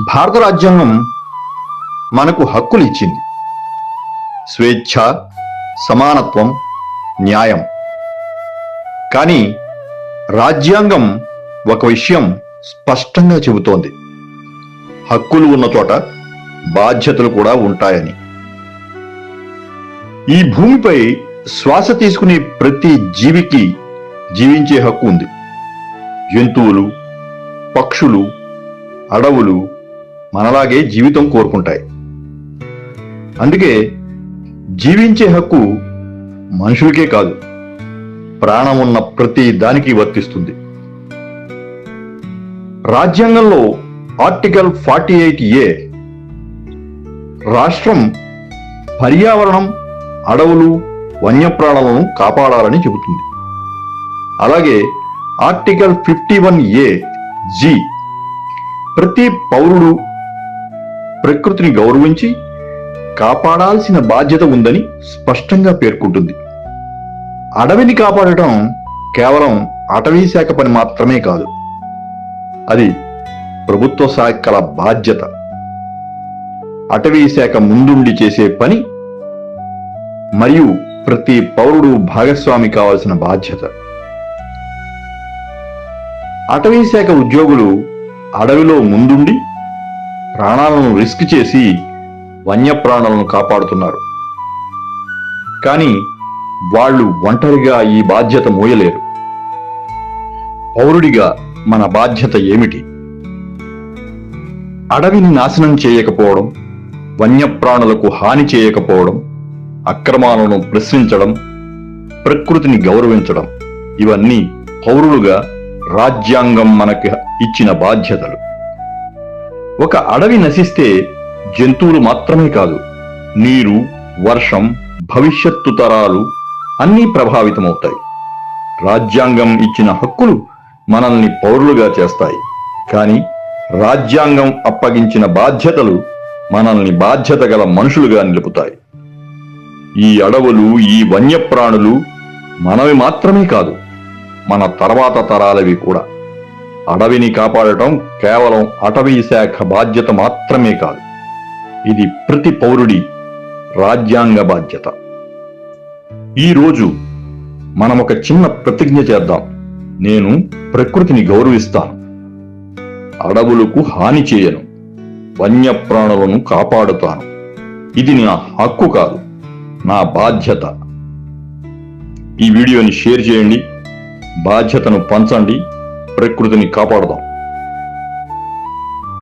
భారత రాజ్యాంగం మనకు హక్కులు ఇచ్చింది. స్వేచ్ఛ, సమానత్వం, న్యాయం. కానీ రాజ్యాంగం ఒక విషయం స్పష్టంగా చెబుతోంది: హక్కులు ఉన్న చోట బాధ్యతలు కూడా ఉంటాయని. ఈ భూమిపై శ్వాస తీసుకునే ప్రతి జీవికి జీవించే హక్కు ఉంది. జంతువులు, పక్షులు, అడవులు మనలాగే జీవితం కోరుకుంటాయి. అందుకే జీవించే హక్కు మనుషులకే కాదు, ప్రాణం ఉన్న ప్రతి దానికి వర్తిస్తుంది. రాజ్యాంగంలో ఆర్టికల్ 48A రాష్ట్రం పర్యావరణం, అడవులు, వన్యప్రాణులను కాపాడాలని చెబుతుంది. అలాగే ఆర్టికల్ 51AG ప్రతి పౌరుడు ప్రకృతిని గౌరవించి కాపాడాల్సిన బాధ్యత ఉందని స్పష్టంగా పేర్కొంటుంది. అడవిని కాపాడటం కేవలం అటవీ శాఖ పని మాత్రమే కాదు, అది ప్రభుత్వ శాఖల బాధ్యత. అటవీ శాఖ ముందుండి చేసే పని మరియు ప్రతి పౌరుడు భాగస్వామి కావాల్సిన బాధ్యత. అటవీ శాఖ ఉద్యోగులు అడవిలో ముందుండి ప్రాణాలను రిస్క్ చేసి వన్యప్రాణులను కాపాడుతున్నారు. కానీ వాళ్ళు ఒంటరిగా ఈ బాధ్యత మోయలేరు. పౌరుడిగా మన బాధ్యత ఏమిటి? అడవిని నాశనం చేయకపోవడం, వన్యప్రాణులకు హాని చేయకపోవడం, అక్రమాలను ప్రశ్నించడం, ప్రకృతిని గౌరవించడం, ఇవన్నీ పౌరులుగా రాజ్యాంగం మనకి ఇచ్చిన బాధ్యతలు. ఒక అడవి నశిస్తే జంతువులు మాత్రమే కాదు, నీరు, వర్షం, భవిష్యత్తు తరాలు అన్నీ ప్రభావితమవుతాయి. రాజ్యాంగం ఇచ్చిన హక్కులు మనల్ని పౌరులుగా చేస్తాయి, కానీ రాజ్యాంగం అప్పగించిన బాధ్యతలు మనల్ని బాధ్యత గల మనుషులుగా నిలుపుతాయి. ఈ అడవులు, ఈ వన్యప్రాణులు మనవి మాత్రమే కాదు, మన తర్వాత తరాలవి కూడా. అడవిని కాపాడటం కేవలం అటవీ శాఖ బాధ్యత మాత్రమే కాదు, ఇది ప్రతి పౌరుడి రాజ్యాంగ బాధ్యత. ఈరోజు మనం ఒక చిన్న ప్రతిజ్ఞ చేద్దాం. నేను ప్రకృతిని గౌరవిస్తాను, అడవులకు హాని చేయను, వన్యప్రాణులను కాపాడుతాను. ఇది నా హక్కు కాదు, నా బాధ్యత. ఈ వీడియోని షేర్ చేయండి, బాధ్యతను పంచండి, ప్రకృతిని కాపాడుదాం.